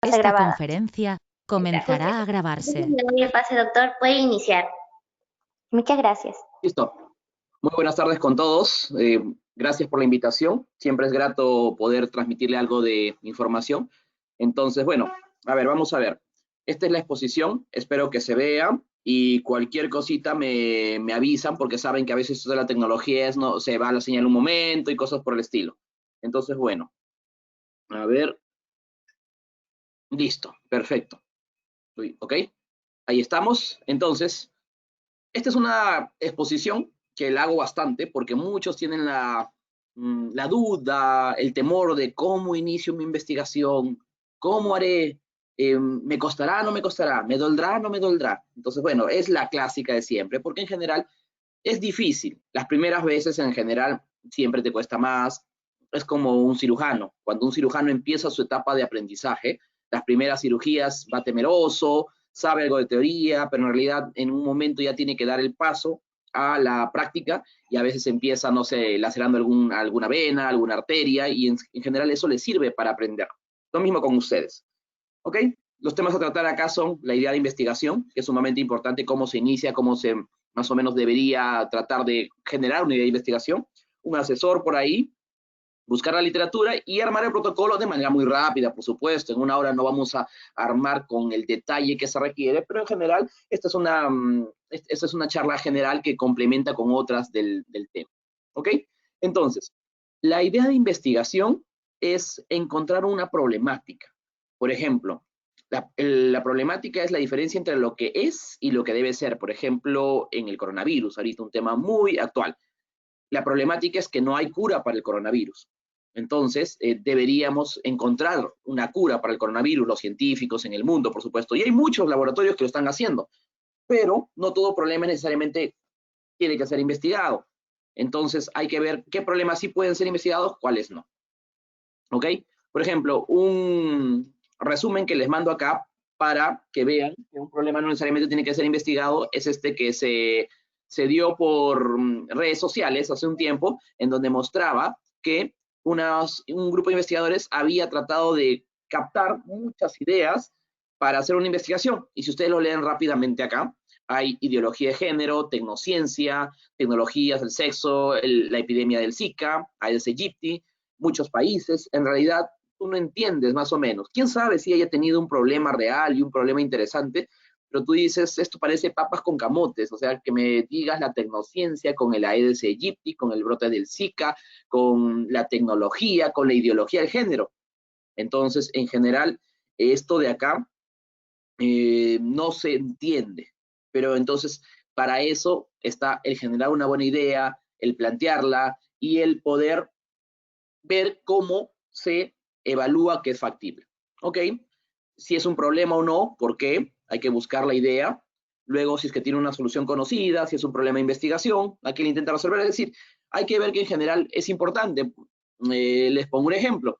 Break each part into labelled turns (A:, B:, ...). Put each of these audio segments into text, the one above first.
A: Esta
B: grabada.
A: conferencia comenzará a grabarse.
B: Le doy el pase, doctor. Puede iniciar. Muchas gracias.
C: Listo. Muy buenas tardes con todos. Gracias por la invitación. Siempre es grato poder transmitirle algo de información. Entonces, bueno, a ver, vamos a ver. Esta es la exposición. Espero que se vea y cualquier cosita me avisan porque saben que a veces esto de la tecnología no se va la señal un momento y cosas por el estilo. Entonces, bueno, a ver. Listo, perfecto. ¿Ok? Ahí estamos. Entonces, esta es una exposición que la hago bastante porque muchos tienen la duda, el temor de cómo inicio mi investigación, cómo haré, me costará, no me costará, me doldrá, no me doldrá. Entonces, bueno, es la clásica de siempre, porque en general es difícil. Las primeras veces en general siempre te cuesta más. Es como un cirujano. Cuando un cirujano empieza su etapa de aprendizaje, las primeras cirugías va temeroso, sabe algo de teoría, pero en realidad en un momento ya tiene que dar el paso a la práctica y a veces empieza, no sé, lacerando alguna vena, alguna arteria y en general eso le sirve para aprender. Lo mismo con ustedes. ¿Ok? Los temas a tratar acá son la idea de investigación, que es sumamente importante, cómo se inicia, cómo se más o menos debería tratar de generar una idea de investigación, un asesor por ahí, buscar la literatura y armar el protocolo de manera muy rápida, por supuesto. En una hora no vamos a armar con el detalle que se requiere, pero en general esta es una charla general que complementa con otras del tema. ¿Ok? Entonces, la idea de investigación es encontrar una problemática. Por ejemplo, la problemática es la diferencia entre lo que es y lo que debe ser. Por ejemplo, en el coronavirus, ahorita un tema muy actual. La problemática es que no hay cura para el coronavirus. Entonces, deberíamos encontrar una cura para el coronavirus, los científicos en el mundo, por supuesto. Y hay muchos laboratorios que lo están haciendo, pero no todo problema necesariamente tiene que ser investigado. Entonces, hay que ver qué problemas sí pueden ser investigados, cuáles no. ¿Ok? Por ejemplo, un resumen que les mando acá para que vean que un problema no necesariamente tiene que ser investigado es este que se dio por redes sociales hace un tiempo, en donde mostraba que un grupo de investigadores había tratado de captar muchas ideas para hacer una investigación. Y si ustedes lo leen rápidamente acá, hay ideología de género, tecnociencia, tecnologías del sexo, la epidemia del Zika, Aedes aegypti, muchos países. En realidad, tú no entiendes más o menos. ¿Quién sabe si haya tenido un problema real y un problema interesante? Pero tú dices, esto parece papas con camotes, o sea, que me digas la tecnociencia con el Aedes aegypti, con el brote del Zika, con la tecnología, con la ideología del género. Entonces, en general, esto de acá no se entiende. Pero entonces, para eso está el generar una buena idea, el plantearla y el poder ver cómo se evalúa que es factible. ¿Ok? Si es un problema o no, ¿por qué? Hay que buscar la idea. Luego, si es que tiene una solución conocida, si es un problema de investigación, hay que intentar resolver. Es decir, hay que ver que en general es importante. Les pongo un ejemplo.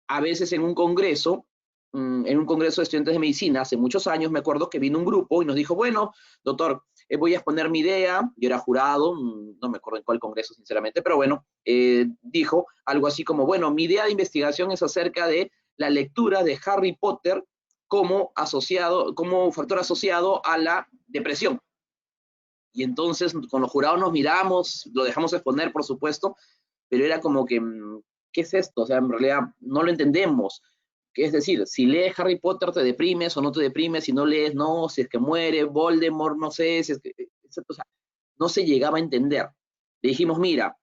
C: A veces en un congreso de estudiantes de medicina, hace muchos años, me acuerdo que vino un grupo y nos dijo, bueno, doctor, voy a exponer mi idea. Yo era jurado, no me acuerdo en cuál congreso, sinceramente, pero bueno, dijo algo así como, bueno, mi idea de investigación es acerca de la lectura de Harry Potter como factor asociado a la depresión. Y entonces con los jurados nos miramos, lo dejamos exponer, por supuesto, pero era como que, ¿qué es esto? O sea, en realidad no lo entendemos. Es decir, si lees Harry Potter te deprimes o no te deprimes, si no lees, no, si es que muere Voldemort, no sé, si es que, o sea, no se llegaba a entender. Le dijimos, mira,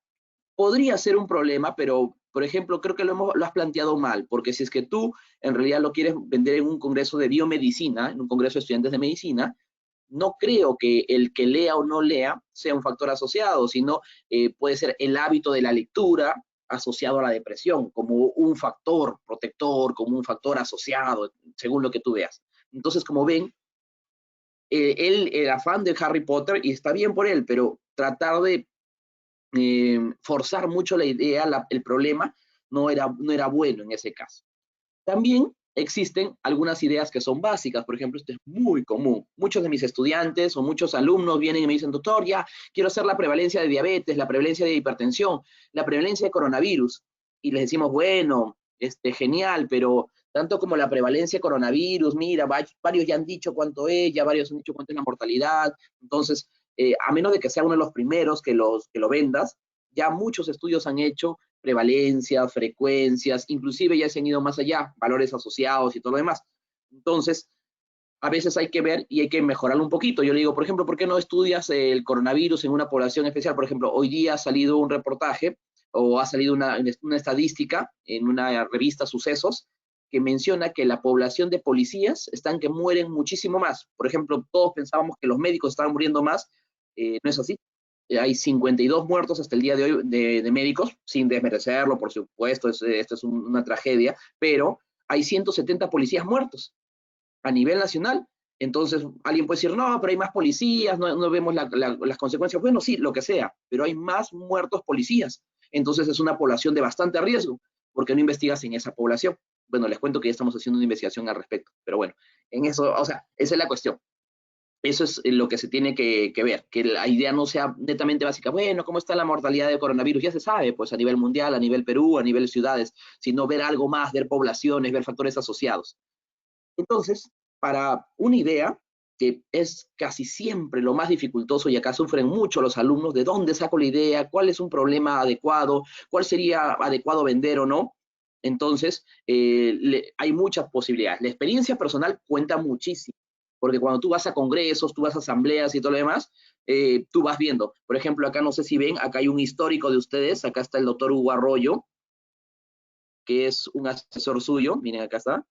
C: podría ser un problema, pero, por ejemplo, creo que lo has planteado mal, porque si es que tú en realidad lo quieres vender en un congreso de biomedicina, en un congreso de estudiantes de medicina, no creo que el que lea o no lea sea un factor asociado, sino puede ser el hábito de la lectura asociado a la depresión, como un factor protector, como un factor asociado, según lo que tú veas. Entonces, como ven, él era fan de Harry Potter y está bien por él, pero tratar de forzar mucho la idea, el problema, no era bueno en ese caso. También existen algunas ideas que son básicas. Por ejemplo, esto es muy común. Muchos de mis estudiantes o muchos alumnos vienen y me dicen, doctor, ya quiero hacer la prevalencia de diabetes, la prevalencia de hipertensión, la prevalencia de coronavirus. Y les decimos, bueno, genial, pero tanto como la prevalencia de coronavirus, mira, varios ya han dicho cuánto es, ya varios han dicho cuánto es la mortalidad, entonces, a menos de que sea uno de los primeros que lo vendas, ya muchos estudios han hecho prevalencia, frecuencias, inclusive ya se han ido más allá, valores asociados y todo lo demás. Entonces, a veces hay que ver y hay que mejorarlo un poquito. Yo le digo, por ejemplo, ¿por qué no estudias el coronavirus en una población especial? Por ejemplo, hoy día ha salido un reportaje o ha salido una estadística en una revista Sucesos que menciona que la población de policías están que mueren muchísimo más. Por ejemplo, todos pensábamos que los médicos estaban muriendo más. No es así. Hay 52 muertos hasta el día de hoy de médicos, sin desmerecerlo, por supuesto, esto es una tragedia, pero hay 170 policías muertos a nivel nacional. Entonces, alguien puede decir, no, pero hay más policías, no vemos las consecuencias. Bueno, sí, lo que sea, pero hay más muertos policías. Entonces, es una población de bastante riesgo, porque no investigas en esa población. Bueno, les cuento que ya estamos haciendo una investigación al respecto, pero bueno, en eso, o sea, esa es la cuestión. Eso es lo que se tiene que ver, que la idea no sea netamente básica. Bueno, ¿cómo está la mortalidad de coronavirus? Ya se sabe, pues a nivel mundial, a nivel Perú, a nivel ciudades, sino ver algo más, ver poblaciones, ver factores asociados. Entonces, para una idea, que es casi siempre lo más dificultoso y acá sufren mucho los alumnos, de dónde saco la idea, cuál es un problema adecuado, cuál sería adecuado vender o no. Entonces, hay muchas posibilidades. La experiencia personal cuenta muchísimo, porque cuando tú vas a congresos, tú vas a asambleas y todo lo demás, tú vas viendo. Por ejemplo, acá no sé si ven, acá hay un histórico de ustedes, acá está el doctor Hugo Arroyo, que es un asesor suyo, miren acá está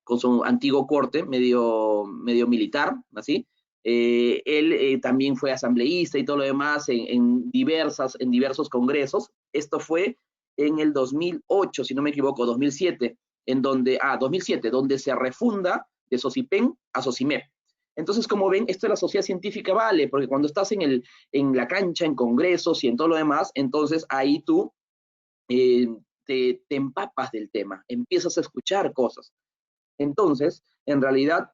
C: con su antiguo corte, medio militar, así. Él también fue asambleísta y todo lo demás en diversos congresos. Esto fue en el 2008, si no me equivoco, 2007, 2007, donde se refunda de SOCIPEN a SOCIMEP. Entonces, como ven, esto de la sociedad científica vale, porque cuando estás en la cancha, en congresos y en todo lo demás, entonces ahí tú te empapas del tema, empiezas a escuchar cosas. Entonces, en realidad,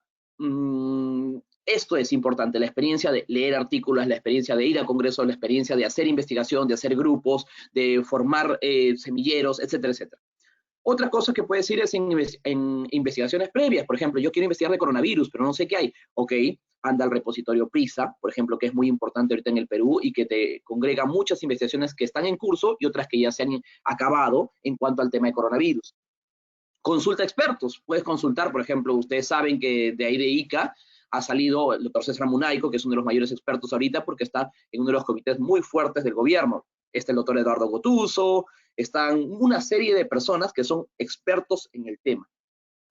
C: esto es importante, la experiencia de leer artículos, la experiencia de ir a congresos, la experiencia de hacer investigación, de hacer grupos, de formar semilleros, etcétera, etcétera. Otra cosa que puedes ir es en investigaciones previas. Por ejemplo, yo quiero investigar de coronavirus, pero no sé qué hay. Ok, anda al repositorio PRISA, por ejemplo, que es muy importante ahorita en el Perú y que te congrega muchas investigaciones que están en curso y otras que ya se han acabado en cuanto al tema de coronavirus. Consulta expertos. Puedes consultar, por ejemplo, ustedes saben que de ahí de ICA ha salido el doctor César Munaico, que es uno de los mayores expertos ahorita porque está en uno de los comités muy fuertes del gobierno. Está el doctor Eduardo Gotuso, están una serie de personas que son expertos en el tema.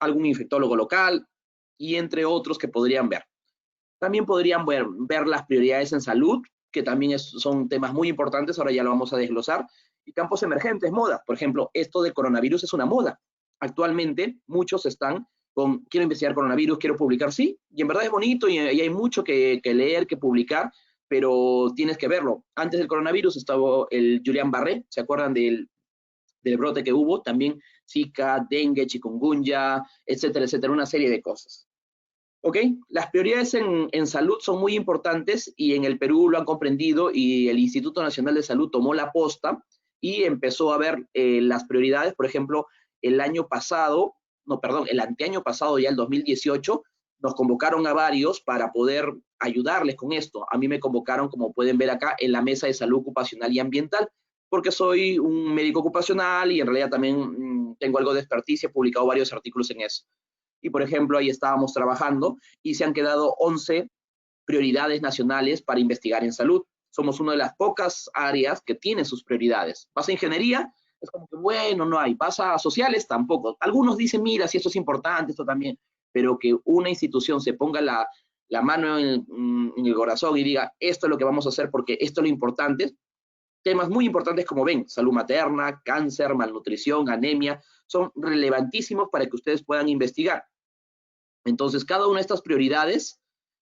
C: Algún infectólogo local y entre otros que podrían ver. También podrían ver las prioridades en salud, que también son temas muy importantes, ahora ya lo vamos a desglosar. Y campos emergentes, moda. Por ejemplo, esto de coronavirus es una moda. Actualmente muchos están con, quiero investigar coronavirus, quiero publicar, sí, y en verdad es bonito y hay mucho que leer, que publicar, pero tienes que verlo. Antes del coronavirus estaba el Julián Barré, ¿se acuerdan del brote que hubo? También Zika, dengue, chikungunya, etcétera, etcétera, una serie de cosas. ¿Ok? Las prioridades en salud son muy importantes y en el Perú lo han comprendido y el Instituto Nacional de Salud tomó la posta y empezó a ver las prioridades. Por ejemplo, el año pasado, no, perdón, el anteaño pasado, ya el 2018, nos convocaron a varios para poder ayudarles con esto. A mí me convocaron, como pueden ver acá, en la Mesa de Salud Ocupacional y Ambiental, porque soy un médico ocupacional y en realidad también tengo algo de experticia, he publicado varios artículos en eso. Y, por ejemplo, ahí estábamos trabajando y se han quedado 11 prioridades nacionales para investigar en salud. Somos una de las pocas áreas que tiene sus prioridades. Vas a ingeniería, es como que, bueno, no hay. Vas a sociales, tampoco. Algunos dicen, mira, si esto es importante, esto también. Pero que una institución se ponga la mano en el corazón y diga, esto es lo que vamos a hacer porque esto es lo importante. Temas muy importantes como ven, salud materna, cáncer, malnutrición, anemia, son relevantísimos para que ustedes puedan investigar. Entonces, cada una de estas prioridades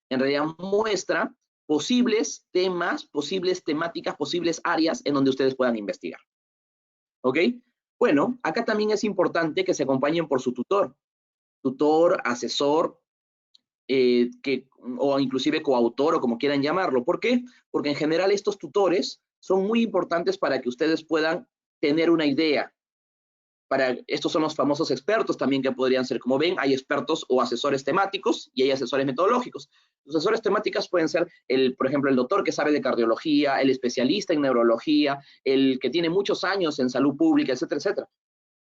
C: en realidad muestra posibles temas, posibles temáticas, posibles áreas en donde ustedes puedan investigar. ¿Ok? Bueno, acá también es importante que se acompañen por su tutor, asesor, o inclusive coautor o como quieran llamarlo. ¿Por qué? Porque en general estos tutores son muy importantes para que ustedes puedan tener una idea. Estos son los famosos expertos también que podrían ser. Como ven, hay expertos o asesores temáticos y hay asesores metodológicos. Los asesores temáticos pueden ser, por ejemplo, el doctor que sabe de cardiología, el especialista en neurología, el que tiene muchos años en salud pública, etcétera, etcétera.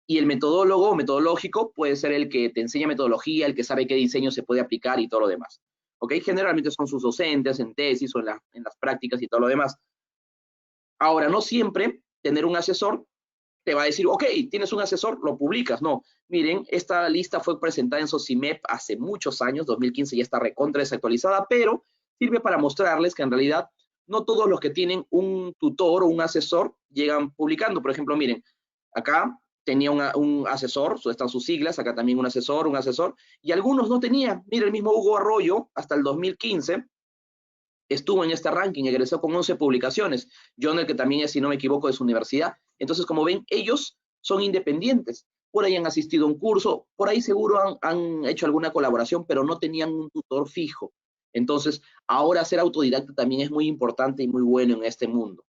C: Y el metodólogo o metodológico puede ser el que te enseña metodología, el que sabe qué diseño se puede aplicar y todo lo demás. ¿Ok? Generalmente son sus docentes en tesis o en las prácticas y todo lo demás. Ahora, no siempre tener un asesor te va a decir, ok, tienes un asesor, lo publicas. No, miren, esta lista fue presentada en SOCIMEP hace muchos años, 2015 ya está recontra desactualizada, pero sirve para mostrarles que en realidad no todos los que tienen un tutor o un asesor llegan publicando. Por ejemplo, miren, acá tenía un asesor, están sus siglas, acá también un asesor, y algunos no tenían. Mira, el mismo Hugo Arroyo, hasta el 2015, estuvo en este ranking, egresó con 11 publicaciones. John, el que también es, si no me equivoco, de su universidad. Entonces, como ven, ellos son independientes. Por ahí han asistido a un curso, por ahí seguro han hecho alguna colaboración, pero no tenían un tutor fijo. Entonces, ahora ser autodidacta también es muy importante y muy bueno en este mundo.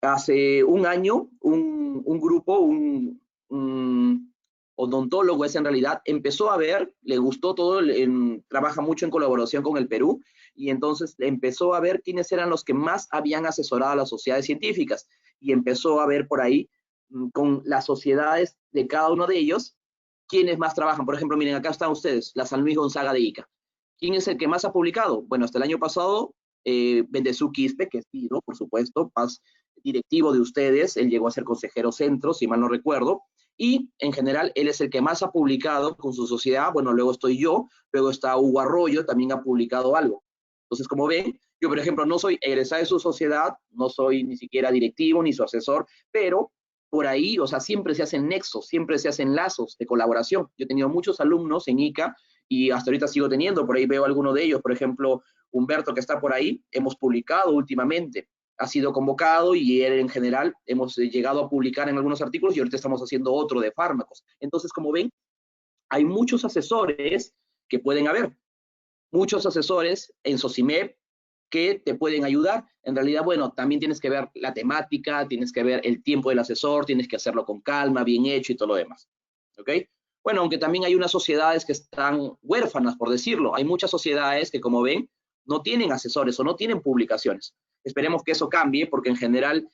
C: Hace un año, un grupo, un odontólogo en realidad, empezó a ver, le gustó todo, trabaja mucho en colaboración con el Perú, y entonces empezó a ver quiénes eran los que más habían asesorado a las sociedades científicas, y empezó a ver por ahí, con las sociedades de cada uno de ellos, quiénes más trabajan. Por ejemplo, miren, acá están ustedes, la San Luis Gonzaga de Ica. ¿Quién es el que más ha publicado? Bueno, hasta el año pasado, Bendezú Quispe, que es Tiro, por supuesto, más directivo de ustedes, él llegó a ser consejero centro, si mal no recuerdo, y en general él es el que más ha publicado con su sociedad. Bueno, luego estoy yo, luego está Hugo Arroyo, también ha publicado algo. Entonces, como ven, yo, por ejemplo, no soy egresado de su sociedad, no soy ni siquiera directivo ni su asesor, pero por ahí, o sea, siempre se hacen nexos, siempre se hacen lazos de colaboración. Yo he tenido muchos alumnos en ICA y hasta ahorita sigo teniendo, por ahí veo alguno de ellos, por ejemplo, Humberto, que está por ahí, hemos publicado últimamente, ha sido convocado y él, en general hemos llegado a publicar en algunos artículos y ahorita estamos haciendo otro de fármacos. Entonces, como ven, hay muchos asesores que pueden haber, muchos asesores en SOCIMEP que te pueden ayudar. En realidad, bueno, también tienes que ver la temática, tienes que ver el tiempo del asesor, tienes que hacerlo con calma, bien hecho y todo lo demás. ¿Ok? Bueno, aunque también hay unas sociedades que están huérfanas, por decirlo. Hay muchas sociedades que, como ven, no tienen asesores o no tienen publicaciones. Esperemos que eso cambie, porque en general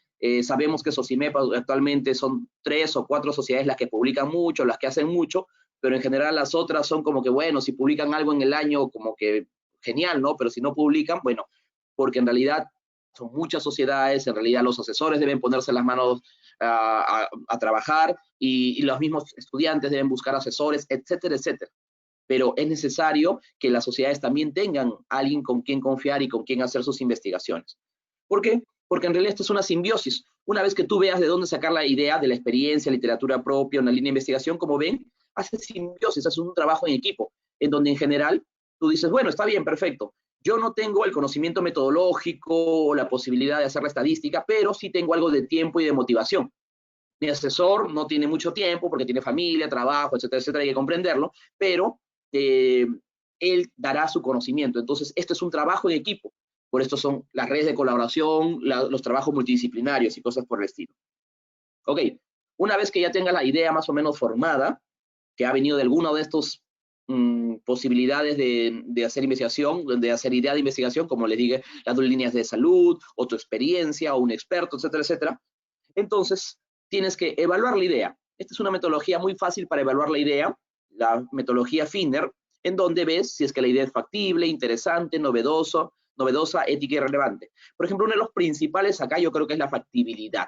C: sabemos que SOCIMEP actualmente son 3 o 4 sociedades las que publican mucho, las que hacen mucho, pero en general las otras son como que, bueno, si publican algo en el año, como que genial, ¿no? Pero si no publican, bueno, porque en realidad son muchas sociedades, en realidad los asesores deben ponerse las manos a trabajar y los mismos estudiantes deben buscar asesores, etcétera, etcétera. Pero es necesario que las sociedades también tengan a alguien con quien confiar y con quien hacer sus investigaciones. ¿Por qué? Porque en realidad esto es una simbiosis. Una vez que tú veas de dónde sacar la idea de la experiencia, literatura propia, una línea de investigación, como ven, haces simbiosis, haces un trabajo en equipo, en donde en general tú dices, bueno, está bien, perfecto. Yo no tengo el conocimiento metodológico o la posibilidad de hacer la estadística, pero sí tengo algo de tiempo y de motivación. Mi asesor no tiene mucho tiempo porque tiene familia, trabajo, etcétera, etcétera, hay que comprenderlo, pero él dará su conocimiento. Entonces, esto es un trabajo en equipo. Por esto son las redes de colaboración, los trabajos multidisciplinarios y cosas por el estilo. Ok, una vez que ya tenga la idea más o menos formada, que ha venido de alguna de estas posibilidades de hacer investigación, de hacer idea de investigación, como les dije, las 2 líneas de salud, o tu experiencia, o un experto, etcétera, etcétera, entonces tienes que evaluar la idea. Esta es una metodología muy fácil para evaluar la idea, la metodología Finder, en donde ves si es que la idea es factible, interesante, novedosa, ética y relevante. Por ejemplo, uno de los principales acá yo creo que es la factibilidad,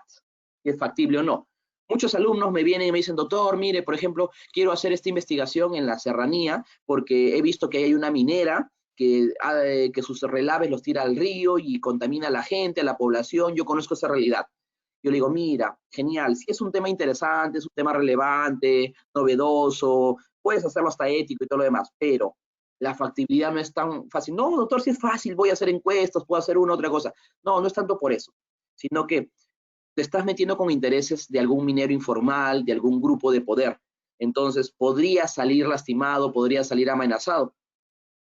C: si es factible o no. Muchos alumnos me vienen y me dicen, doctor, mire, por ejemplo, quiero hacer esta investigación en la serranía porque he visto que hay una minera que sus relaves los tira al río y contamina a la gente, a la población. Yo conozco esa realidad. Yo le digo, mira, genial, si es un tema interesante, es un tema relevante, novedoso, puedes hacerlo hasta ético y todo lo demás, pero la factibilidad no es tan fácil. No, doctor, si es fácil, voy a hacer encuestas, puedo hacer una otra cosa. No, no es tanto por eso, sino que te estás metiendo con intereses de algún minero informal, de algún grupo de poder. Entonces, podría salir lastimado, podría salir amenazado.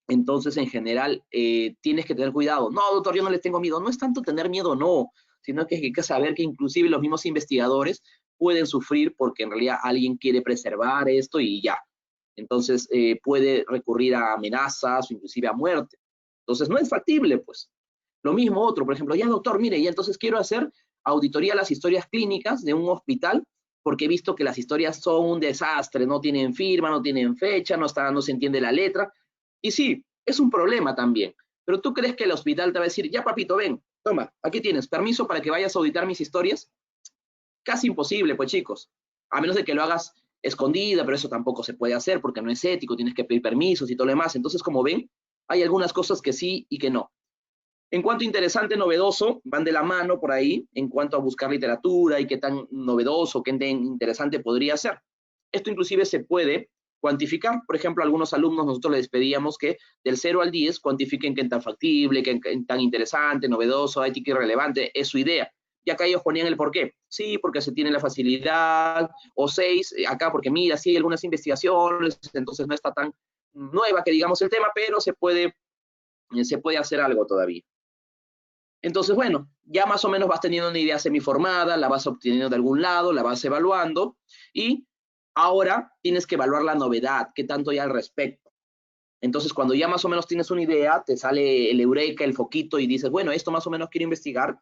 C: Entonces, en general, tienes que tener cuidado. No, doctor, yo no les tengo miedo. No es tanto tener miedo, no, sino que hay que saber que inclusive los mismos investigadores pueden sufrir porque en realidad alguien quiere preservar esto y ya. Entonces puede recurrir a amenazas o inclusive a muerte. Entonces no es factible, pues. Lo mismo otro, por ejemplo, ya doctor, mire, ya entonces quiero hacer auditoría a las historias clínicas de un hospital porque he visto que las historias son un desastre, no tienen firma, no tienen fecha, no se entiende la letra. Y sí, es un problema también. Pero ¿tú crees que el hospital te va a decir, ya papito, ven, toma, aquí tienes permiso para que vayas a auditar mis historias? Casi imposible, pues chicos. A menos de que lo hagas escondida, pero eso tampoco se puede hacer porque no es ético, tienes que pedir permisos y todo lo demás. Entonces, como ven, hay algunas cosas que sí y que no. En cuanto a interesante, novedoso, van de la mano por ahí, en cuanto a buscar literatura y qué tan novedoso, qué tan interesante podría ser. Esto inclusive se puede cuantificar. Por ejemplo, a algunos alumnos nosotros les pedíamos que del 0 al 10 cuantifiquen qué tan factible, qué tan interesante, novedoso, ético y relevante es su idea. Y acá ellos ponían el por qué. Sí, porque se tiene la facilidad, o 6, acá porque mira, sí hay algunas investigaciones, entonces no está tan nueva que digamos el tema, pero se puede hacer algo todavía. Entonces, bueno, ya más o menos vas teniendo una idea semiformada, la vas obteniendo de algún lado, la vas evaluando y ahora tienes que evaluar la novedad, qué tanto hay al respecto. Entonces, cuando ya más o menos tienes una idea, te sale el eureka, el foquito y dices, bueno, esto más o menos quiero investigar.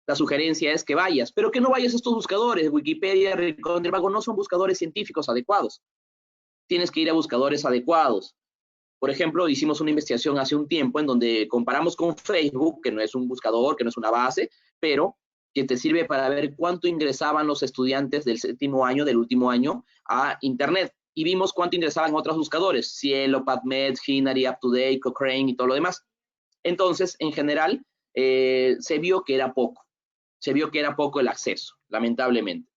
C: La sugerencia es que vayas, pero que no vayas a estos buscadores. Wikipedia, Rincón del Vago no son buscadores científicos adecuados. Tienes que ir a buscadores adecuados. Por ejemplo, hicimos una investigación hace un tiempo en donde comparamos con Facebook, que no es un buscador, que no es una base, pero que te sirve para ver cuánto ingresaban los estudiantes del séptimo año, del último año, a Internet. Y vimos cuánto ingresaban otros buscadores, Cielo, PubMed, Hinary, UpToDate, Cochrane y todo lo demás. Entonces, en general, se vio que era poco. Se vio que era poco el acceso, lamentablemente.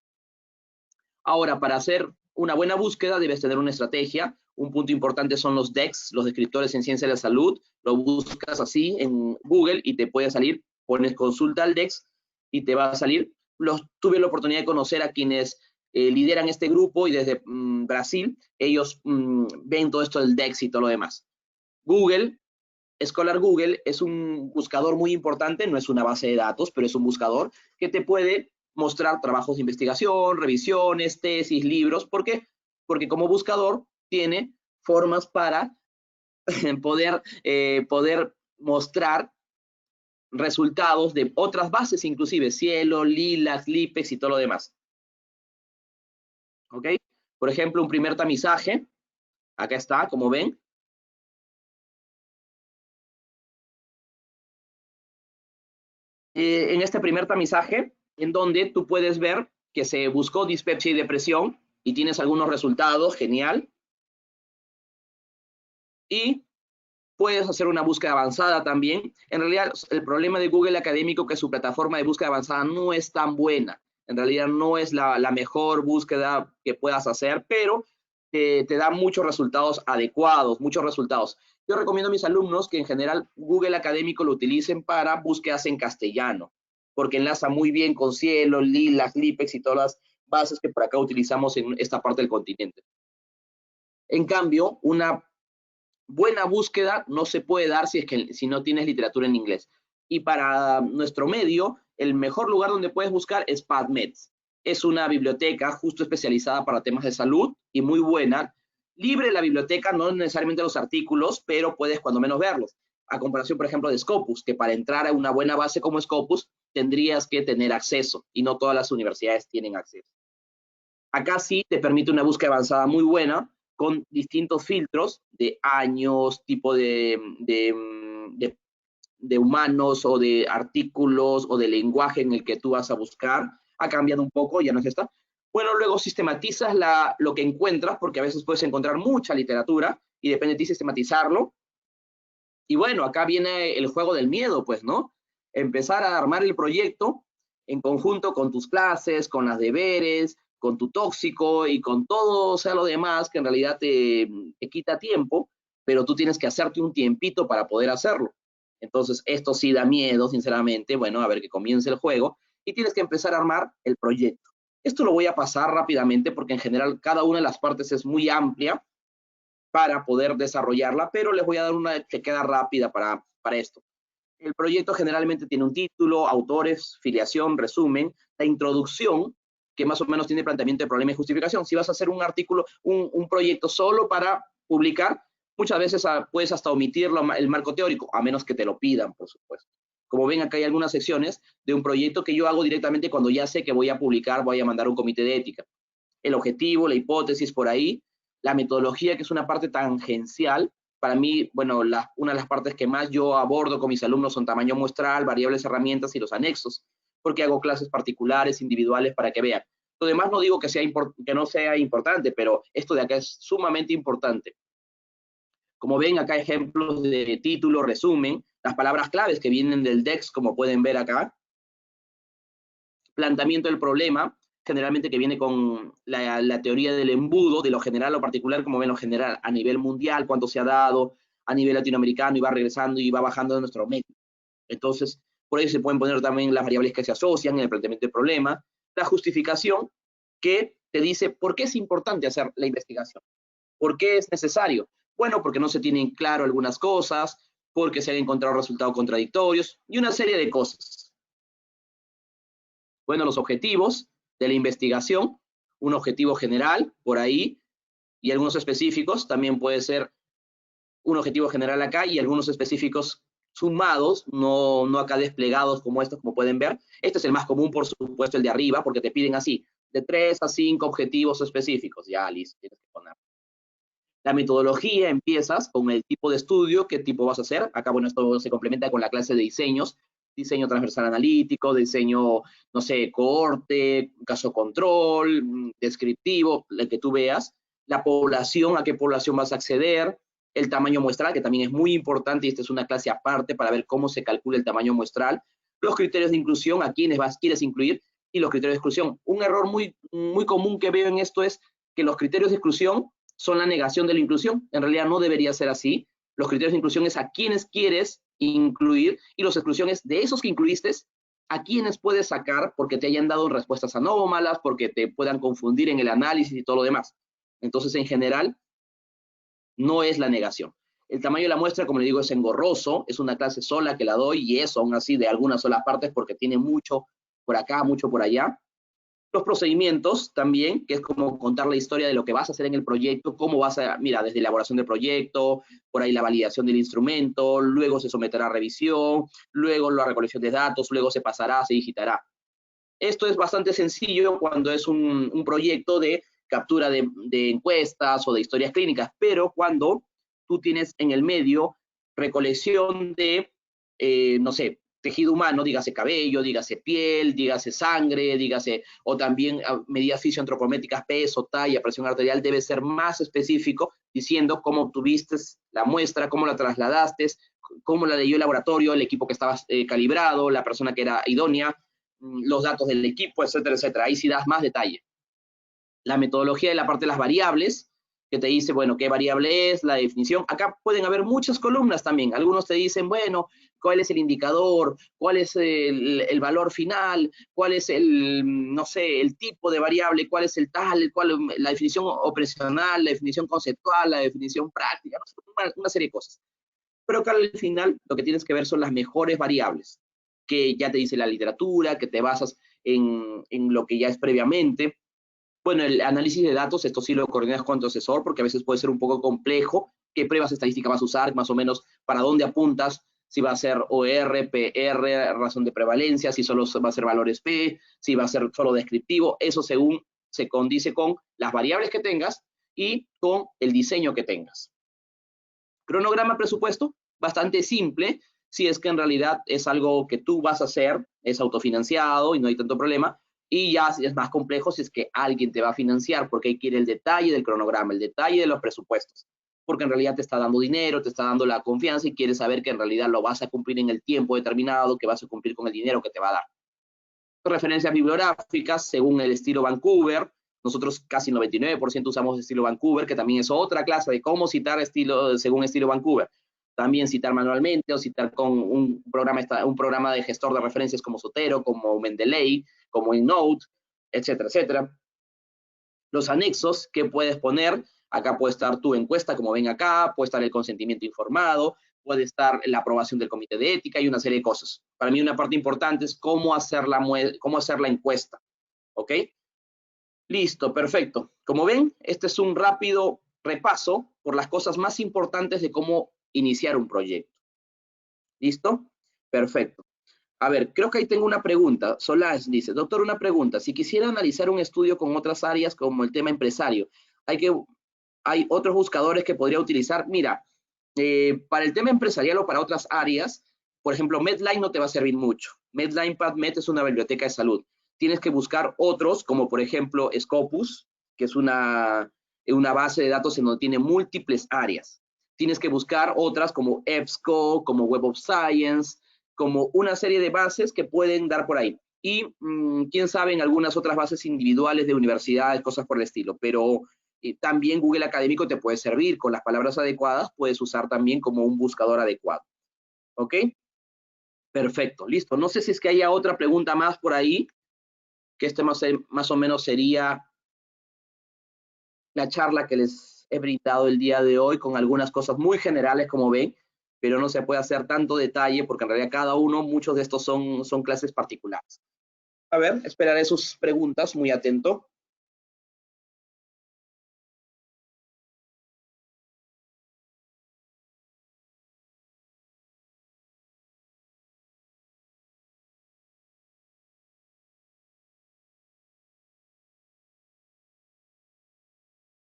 C: Ahora, para hacer una buena búsqueda debes tener una estrategia. Un punto importante son los DEX, los descriptores en ciencia de la salud. Lo buscas así en Google y te puede salir, pones consulta al DEX y te va a salir. Tuve la oportunidad de conocer a quienes lideran este grupo y desde Brasil, ellos ven todo esto del DEX y todo lo demás. Google, Scholar Google es un buscador muy importante, no es una base de datos, pero es un buscador que te puede mostrar trabajos de investigación, revisiones, tesis, libros. ¿Por qué? Porque como buscador tiene formas para poder mostrar resultados de otras bases, inclusive Cielo, Lilac, Lipex y todo lo demás. ¿Ok? Por ejemplo, un primer tamizaje. Acá está, como ven. En este primer tamizaje, en donde tú puedes ver que se buscó dispepsia y depresión y tienes algunos resultados, genial. Y puedes hacer una búsqueda avanzada también. En realidad, el problema de Google Académico es que su plataforma de búsqueda avanzada no es tan buena. En realidad no es la mejor búsqueda que puedas hacer, pero te da muchos resultados adecuados, muchos resultados. Yo recomiendo a mis alumnos que en general Google Académico lo utilicen para búsquedas en castellano, porque enlaza muy bien con Cielo, Lilac, Lipex y todas las bases que por acá utilizamos en esta parte del continente. En cambio, una buena búsqueda no se puede dar si no tienes literatura en inglés. Y para nuestro medio, el mejor lugar donde puedes buscar es PubMed. Es una biblioteca justo especializada para temas de salud y muy buena. Libre la biblioteca, no necesariamente los artículos, pero puedes cuando menos verlos. A comparación, por ejemplo, de Scopus, que para entrar a una buena base como Scopus, tendrías que tener acceso y no todas las universidades tienen acceso. Acá sí te permite una búsqueda avanzada muy buena, con distintos filtros de años, tipo de humanos o de artículos o de lenguaje en el que tú vas a buscar. Ha cambiado un poco, ya no es esta. Bueno, luego sistematizas lo que encuentras, porque a veces puedes encontrar mucha literatura y depende de ti sistematizarlo. Y bueno, acá viene el juego del miedo, pues, ¿no? Empezar a armar el proyecto en conjunto con tus clases, con las deberes, con tu tóxico y con todo, o sea, lo demás que en realidad te quita tiempo, pero tú tienes que hacerte un tiempito para poder hacerlo. Entonces, esto sí da miedo, sinceramente. Bueno, a ver que comience el juego y tienes que empezar a armar el proyecto. Esto lo voy a pasar rápidamente porque en general cada una de las partes es muy amplia para poder desarrollarla, pero les voy a dar una que queda rápida para esto. El proyecto generalmente tiene un título, autores, filiación, resumen, la introducción, que más o menos tiene planteamiento de problema y justificación. Si vas a hacer un artículo, un proyecto solo para publicar, muchas veces puedes hasta omitirlo, el marco teórico, a menos que te lo pidan, por supuesto. Como ven, acá hay algunas secciones de un proyecto que yo hago directamente cuando ya sé que voy a publicar, voy a mandar a un comité de ética. El objetivo, la hipótesis por ahí, la metodología, que es una parte tangencial. Para mí, bueno, una de las partes que más yo abordo con mis alumnos son tamaño muestral, variables, herramientas y los anexos, porque hago clases particulares, individuales, para que vean. Lo demás no digo que no sea importante, pero esto de acá es sumamente importante. Como ven, acá ejemplos de título, resumen, las palabras claves que vienen del DEX, como pueden ver acá. Planteamiento del problema, generalmente que viene con la teoría del embudo, de lo general o particular, como ven, lo general a nivel mundial, cuánto se ha dado, a nivel latinoamericano, y va regresando y va bajando de nuestro medio. Entonces, por ahí se pueden poner también las variables que se asocian en el planteamiento del problema. La justificación, que te dice por qué es importante hacer la investigación. ¿Por qué es necesario? Bueno, porque no se tienen claro algunas cosas, porque se han encontrado resultados contradictorios y una serie de cosas. Bueno, los objetivos de la investigación, un objetivo general por ahí y algunos específicos, también puede ser un objetivo general acá y algunos específicos sumados, no acá desplegados como estos, como pueden ver. Este es el más común, por supuesto, el de arriba, porque te piden así, de 3 a 5 objetivos específicos. Ya, listo, tienes que poner. La metodología, empiezas con el tipo de estudio, qué tipo vas a hacer. Acá, bueno, esto se complementa con la clase de diseños, diseño transversal analítico, diseño, no sé, cohorte, caso control, descriptivo, el que tú veas. La población, a qué población vas a acceder. El tamaño muestral, que también es muy importante, y esta es una clase aparte para ver cómo se calcula el tamaño muestral. Los criterios de inclusión, a quiénes quieres incluir, y los criterios de exclusión. Un error muy común que veo en esto es que los criterios de exclusión son la negación de la inclusión. En realidad no debería ser así. Los criterios de inclusión es a quienes quieres incluir, y los exclusiones de esos que incluiste, a quienes puedes sacar porque te hayan dado respuestas anómalas, porque te puedan confundir en el análisis y todo lo demás. Entonces, en general, no es la negación. El tamaño de la muestra, como le digo, es engorroso, es una clase sola que la doy, y eso aún así de algunas solas partes, porque tiene mucho por acá, mucho por allá. Los procedimientos también, que es como contar la historia de lo que vas a hacer en el proyecto, cómo vas a, mira, desde elaboración del proyecto, por ahí la validación del instrumento, luego se someterá a revisión, luego la recolección de datos, luego se pasará, se digitará. Esto es bastante sencillo cuando es un proyecto de captura de encuestas o de historias clínicas, pero cuando tú tienes en el medio recolección de, no sé, tejido humano, dígase cabello, dígase piel, dígase sangre, dígase, o también medidas fisioantropométricas, peso, talla, presión arterial, debe ser más específico, diciendo cómo obtuviste la muestra, cómo la trasladaste, cómo la leyó el laboratorio, el equipo que estaba calibrado, la persona que era idónea, los datos del equipo, etcétera, etcétera. Ahí sí das más detalle. La metodología de la parte de las variables, que te dice, bueno, qué variable es, la definición. Acá pueden haber muchas columnas también. Algunos te dicen, bueno, cuál es el indicador, cuál es el valor final, cuál es no sé, el tipo de variable, cuál es el tal, la definición operacional, la definición conceptual, la definición práctica, no sé, una serie de cosas. Pero acá al final lo que tienes que ver son las mejores variables, que ya te dice la literatura, que te basas en lo que ya es previamente. Bueno, el análisis de datos, esto sí lo coordinas con tu asesor, porque a veces puede ser un poco complejo. ¿Qué pruebas estadísticas vas a usar? Más o menos, ¿para dónde apuntas? Si va a ser OR, PR, razón de prevalencia, si solo va a ser valores P, si va a ser solo descriptivo. Eso según se condice con las variables que tengas y con el diseño que tengas. Cronograma presupuesto, bastante simple, si es que en realidad es algo que tú vas a hacer, es autofinanciado y no hay tanto problema. Y ya es más complejo si es que alguien te va a financiar, porque ahí quiere el detalle del cronograma, el detalle de los presupuestos, porque en realidad te está dando dinero, te está dando la confianza y quiere saber que en realidad lo vas a cumplir en el tiempo determinado, que vas a cumplir con el dinero que te va a dar. Referencias bibliográficas según el estilo Vancouver. Nosotros casi el 99% usamos estilo Vancouver, que también es otra clase de cómo citar según estilo Vancouver. También citar manualmente o citar con un programa de gestor de referencias como Zotero, como Mendeley, como EndNote, etcétera, etcétera. Los anexos que puedes poner, acá puede estar tu encuesta, como ven acá, puede estar el consentimiento informado, puede estar la aprobación del comité de ética y una serie de cosas. Para mí una parte importante es cómo hacer la encuesta, ¿ok? Listo, perfecto. Como ven, este es un rápido repaso por las cosas más importantes de cómo iniciar un proyecto. ¿Listo? Perfecto. A ver, creo que ahí tengo una pregunta. Solange dice, doctor, una pregunta. Si quisiera analizar un estudio con otras áreas como el tema empresario, hay otros buscadores que podría utilizar. Mira, para el tema empresarial o para otras áreas, por ejemplo, Medline no te va a servir mucho. Medline PubMed es una biblioteca de salud. Tienes que buscar otros, como por ejemplo Scopus, que es una base de datos en donde tiene múltiples áreas. Tienes que buscar otras como EBSCO, como Web of Science, como una serie de bases que pueden dar por ahí. Y quién sabe en algunas otras bases individuales de universidades, cosas por el estilo. Pero también Google Académico te puede servir. Con las palabras adecuadas puedes usar también como un buscador adecuado. ¿Ok? Perfecto, listo. No sé si es que haya otra pregunta más por ahí, que este más o menos sería la charla que les he brindado el día de hoy con algunas cosas muy generales, como ven, pero no se puede hacer tanto detalle porque en realidad cada uno, muchos de estos son clases particulares. A ver, esperaré sus preguntas, muy atento.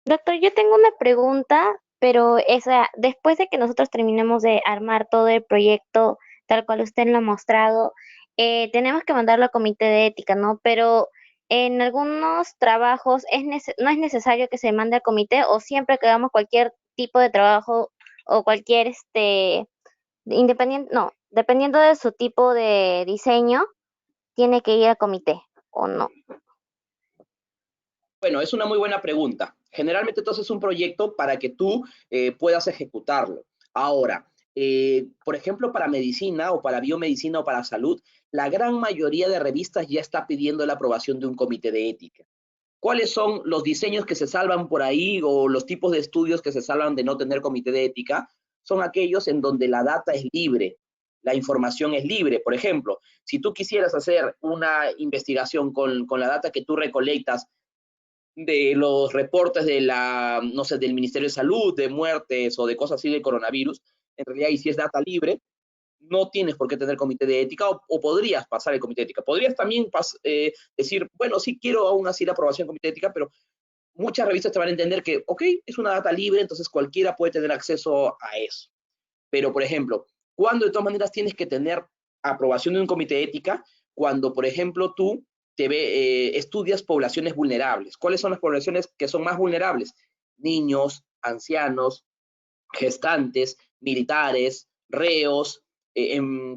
B: Doctor, yo tengo una pregunta, pero esa, después de que nosotros terminemos de armar todo el proyecto tal cual usted lo ha mostrado, tenemos que mandarlo al comité de ética, ¿no? Pero en algunos trabajos no es necesario que se mande al comité o siempre que hagamos cualquier tipo de trabajo o cualquier, independiente, no, dependiendo de su tipo de diseño, tiene que ir al comité o no.
C: Bueno, es una muy buena pregunta. Generalmente entonces es un proyecto para que tú puedas ejecutarlo. Ahora, por ejemplo, para medicina o para biomedicina o para salud, la gran mayoría de revistas ya está pidiendo la aprobación de un comité de ética. ¿Cuáles son los diseños que se salvan por ahí o los tipos de estudios que se salvan de no tener comité de ética? Son aquellos en donde la data es libre, la información es libre. Por ejemplo, si tú quisieras hacer una investigación con la data que tú recolectas de los reportes de no sé, del Ministerio de Salud, de muertes o de cosas así de coronavirus, en realidad y si es data libre, no tienes por qué tener comité de ética o podrías pasar el comité de ética. Podrías también decir, bueno, sí quiero aún así la aprobación del comité de ética, pero muchas revistas te van a entender que, ok, es una data libre, entonces cualquiera puede tener acceso a eso. Pero, por ejemplo, ¿cuándo de todas maneras tienes que tener aprobación de un comité de ética? Cuando, por ejemplo, tú estudias poblaciones vulnerables. ¿Cuáles son las poblaciones que son más vulnerables? Niños, ancianos, gestantes, militares, reos,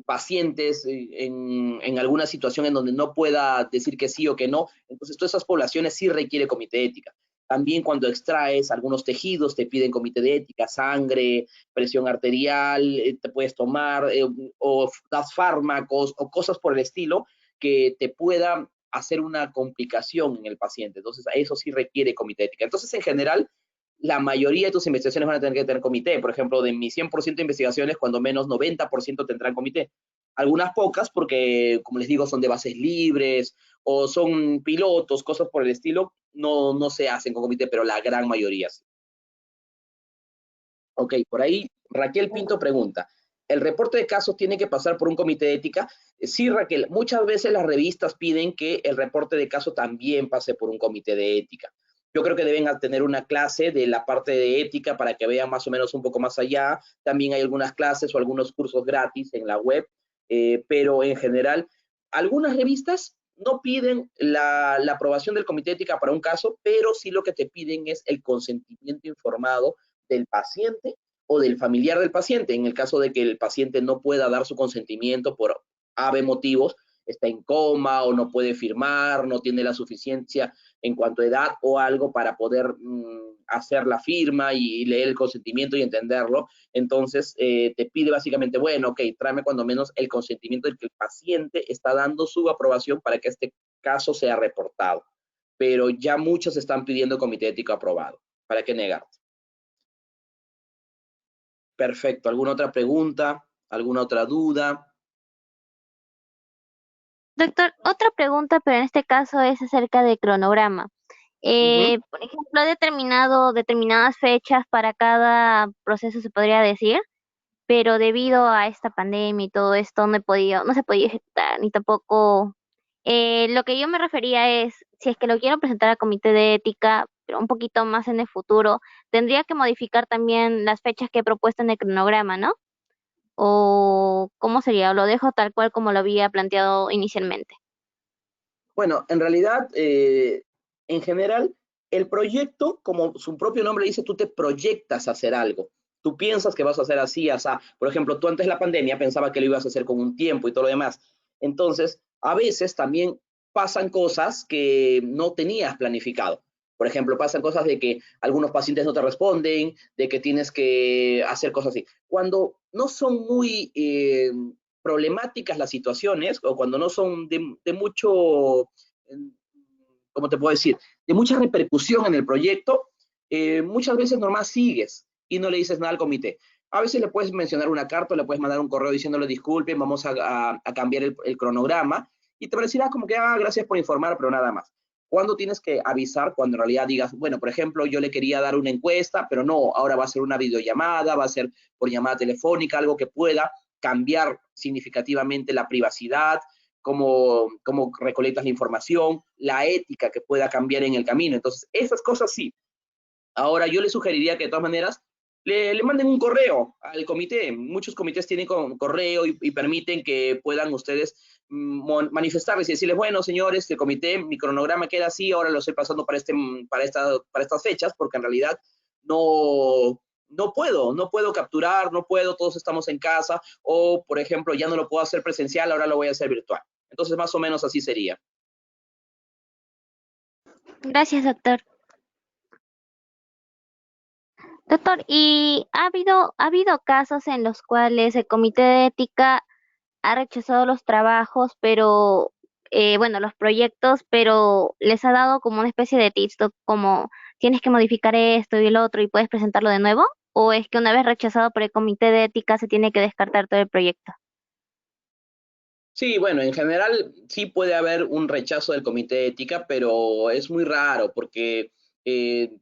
C: pacientes en alguna situación en donde no pueda decir que sí o que no. Entonces, todas esas poblaciones sí requiere comité de ética. También cuando extraes algunos tejidos, te piden comité de ética, sangre, presión arterial, te puedes tomar, o das fármacos o cosas por el estilo que te puedan hacer una complicación en el paciente. Entonces, eso sí requiere comité de ética. Entonces, en general, la mayoría de tus investigaciones van a tener que tener comité. Por ejemplo, de mis 100% de investigaciones, cuando menos 90% tendrán comité. Algunas pocas porque, como les digo, son de bases libres o son pilotos, cosas por el estilo, no se hacen con comité, pero la gran mayoría sí. Ok, por ahí Raquel Pinto pregunta, ¿el reporte de casos tiene que pasar por un comité de ética? Sí, Raquel, muchas veces las revistas piden que el reporte de caso también pase por un comité de ética. Yo creo que deben tener una clase de la parte de ética para que vean más o menos un poco más allá. También hay algunas clases o algunos cursos gratis en la web, pero en general, algunas revistas no piden la aprobación del comité de ética para un caso, pero sí lo que te piden es el consentimiento informado del paciente o del familiar del paciente, en el caso de que el paciente no pueda dar su consentimiento por ave motivos, está en coma o no puede firmar, no tiene la suficiencia en cuanto a edad o algo para poder hacer la firma y leer el consentimiento y entenderlo. Entonces, te pide básicamente, bueno, ok, tráeme cuando menos el consentimiento del que el paciente está dando su aprobación para que este caso sea reportado. Pero ya muchos están pidiendo comité ético aprobado. ¿Para qué negarte? Perfecto. ¿Alguna otra pregunta? ¿Alguna otra duda?
B: Doctor, otra pregunta, pero en este caso es acerca del cronograma.
C: Ujú.
B: Por ejemplo, he determinado determinadas fechas para cada proceso, se podría decir, pero debido a esta pandemia y todo esto no se podía ejecutar, ni tampoco, lo que yo me refería es, si es que lo quiero presentar al comité de ética, pero un poquito más en el futuro, tendría que modificar también las fechas que he propuesto en el cronograma, ¿no? ¿O cómo sería? ¿O lo dejo tal cual como lo había planteado inicialmente?
C: Bueno, en realidad, en general, el proyecto, como su propio nombre dice, tú te proyectas a hacer algo. Tú piensas que vas a hacer así, así. Por ejemplo, tú antes de la pandemia pensaba que lo ibas a hacer con un tiempo y todo lo demás. Entonces, a veces también pasan cosas que no tenías planificado. Por ejemplo, pasan cosas de que algunos pacientes no te responden, de que tienes que hacer cosas así. Cuando no son muy problemáticas las situaciones o cuando no son de mucho, ¿cómo te puedo decir? De mucha repercusión en el proyecto, muchas veces nomás sigues y no le dices nada al comité. A veces le puedes mencionar una carta, le puedes mandar un correo diciéndole disculpen, vamos a cambiar el cronograma y te parecerá como que, gracias por informar, pero nada más. ¿Cuándo tienes que avisar? Cuando en realidad digas, bueno, por ejemplo, yo le quería dar una encuesta, pero no, ahora va a ser una videollamada, va a ser por llamada telefónica, algo que pueda cambiar significativamente la privacidad, cómo recolectas la información, la ética que pueda cambiar en el camino. Entonces, esas cosas sí. Ahora, yo le sugeriría que de todas maneras le manden un correo al comité. Muchos comités tienen correo y permiten que puedan ustedes manifestarles y decirles, bueno, señores, el comité, mi cronograma queda así, ahora lo estoy pasando para estas fechas, porque en realidad no puedo capturar, no puedo, todos estamos en casa, o por ejemplo, ya no lo puedo hacer presencial, ahora lo voy a hacer virtual. Entonces, más o menos así sería.
B: Gracias, doctor. Doctor, ¿y ha habido casos en los cuales el comité de ética ha rechazado los trabajos, pero, bueno, los proyectos, pero les ha dado como una especie de tips, como tienes que modificar esto y el otro y puedes presentarlo de nuevo? ¿O es que una vez rechazado por el comité de ética se tiene que descartar todo el proyecto?
C: Sí, bueno, en general sí puede haber un rechazo del comité de ética, pero es muy raro porque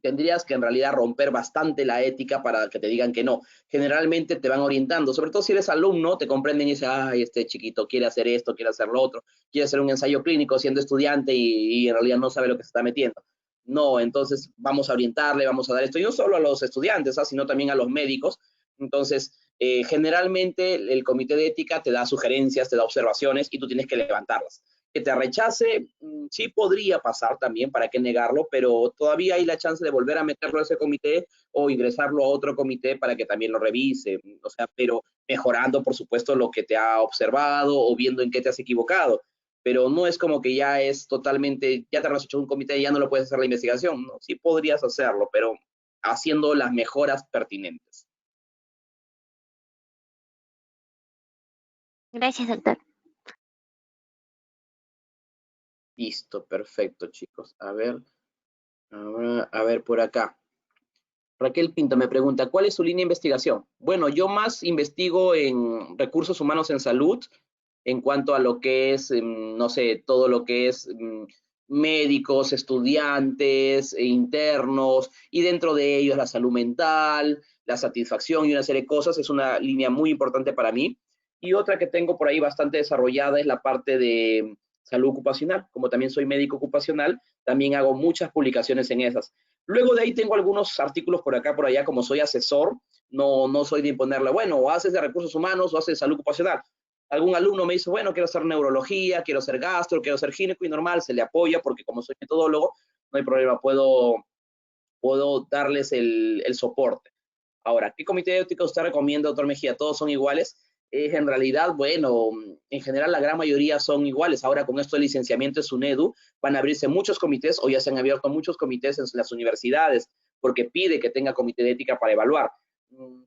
C: tendrías que en realidad romper bastante la ética para que te digan que no. Generalmente te van orientando, sobre todo si eres alumno, te comprenden y dicen, ay, este chiquito quiere hacer esto, quiere hacer lo otro, quiere hacer un ensayo clínico siendo estudiante y en realidad no sabe lo que se está metiendo. No, entonces vamos a orientarle, vamos a dar esto, y no solo a los estudiantes, sino también a los médicos. Entonces, generalmente el comité de ética te da sugerencias, te da observaciones y tú tienes que levantarlas. Que te rechace, sí podría pasar también, para qué negarlo, pero todavía hay la chance de volver a meterlo a ese comité o ingresarlo a otro comité para que también lo revise, o sea, pero mejorando, por supuesto, lo que te ha observado o viendo en qué te has equivocado. Pero no es como que ya es totalmente, ya te has hecho un comité y ya no lo puedes hacer la investigación, ¿no? Sí podrías hacerlo, pero haciendo las mejoras pertinentes.
B: Gracias, doctor.
C: Listo, perfecto, chicos. A ver por acá. Raquel Pinto me pregunta, ¿cuál es su línea de investigación? Bueno, yo más investigo en recursos humanos en salud, en cuanto a lo que es, no sé, todo lo que es médicos, estudiantes, internos, y dentro de ellos la salud mental, la satisfacción y una serie de cosas. Es una línea muy importante para mí. Y otra que tengo por ahí bastante desarrollada es la parte de salud ocupacional. Como también soy médico ocupacional, también hago muchas publicaciones en esas. Luego de ahí tengo algunos artículos por acá, por allá, como soy asesor, no soy de imponerle, bueno, o haces de recursos humanos o haces de salud ocupacional. Algún alumno me dice, bueno, quiero hacer neurología, quiero hacer gastro, quiero hacer gineco, y normal, se le apoya porque como soy metodólogo, no hay problema, puedo darles el soporte. Ahora, ¿qué comité de ética usted recomienda, doctor Mejía? ¿Todos son iguales? En realidad, bueno, en general la gran mayoría son iguales. Ahora con esto del licenciamiento de SUNEDU van a abrirse muchos comités, o ya se han abierto muchos comités en las universidades, porque pide que tenga comité de ética para evaluar.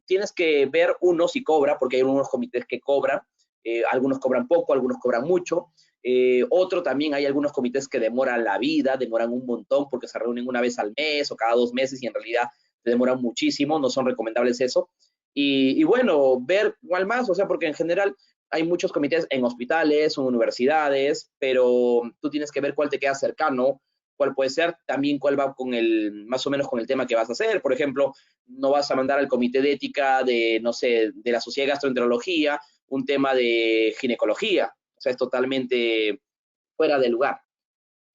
C: Tienes que ver uno si cobra, porque hay unos comités que cobran, algunos cobran poco, algunos cobran mucho. Otro también, hay algunos comités que demoran la vida, demoran un montón porque se reúnen una vez al mes o cada 2 meses y en realidad se demoran muchísimo, no son recomendables eso. Y bueno, ver cuál más, o sea, porque en general hay muchos comités en hospitales o universidades, pero tú tienes que ver cuál te queda cercano, cuál puede ser, también cuál va con más o menos con el tema que vas a hacer. Por ejemplo, no vas a mandar al comité de ética de, no sé, de la Sociedad de Gastroenterología un tema de ginecología. O sea, es totalmente fuera de lugar.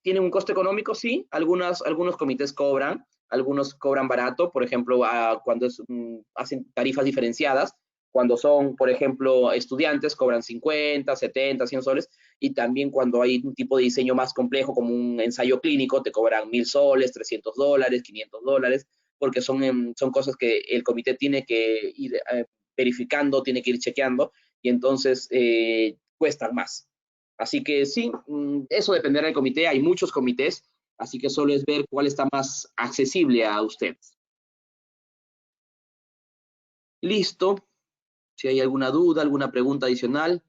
C: ¿Tiene un costo económico? Sí. Algunos comités cobran, algunos cobran barato, por ejemplo, cuando hacen tarifas diferenciadas. Cuando son, por ejemplo, estudiantes, cobran 50, 70, 100 soles. Y también cuando hay un tipo de diseño más complejo, como un ensayo clínico, te cobran 1000 soles, 300 dólares, 500 dólares, porque son cosas que el comité tiene que ir verificando, tiene que ir chequeando, y entonces cuestan más. Así que sí, eso dependerá del comité. Hay muchos comités, así que solo es ver cuál está más accesible a ustedes. Listo. Si hay alguna duda, alguna pregunta adicional.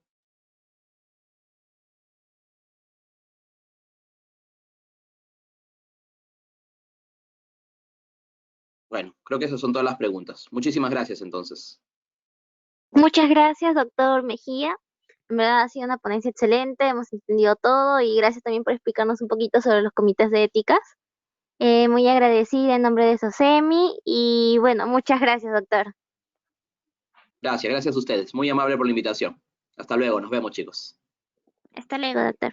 C: Bueno, creo que esas son todas las preguntas. Muchísimas gracias, entonces.
B: Muchas gracias, doctor Mejía. En verdad ha sido una ponencia excelente, hemos entendido todo y gracias también por explicarnos un poquito sobre los comités de éticas. Muy agradecida en nombre de SOCEMI y bueno, muchas gracias, doctor.
C: Gracias a ustedes. Muy amable por la invitación. Hasta luego. Nos vemos, chicos.
B: Hasta luego, doctor.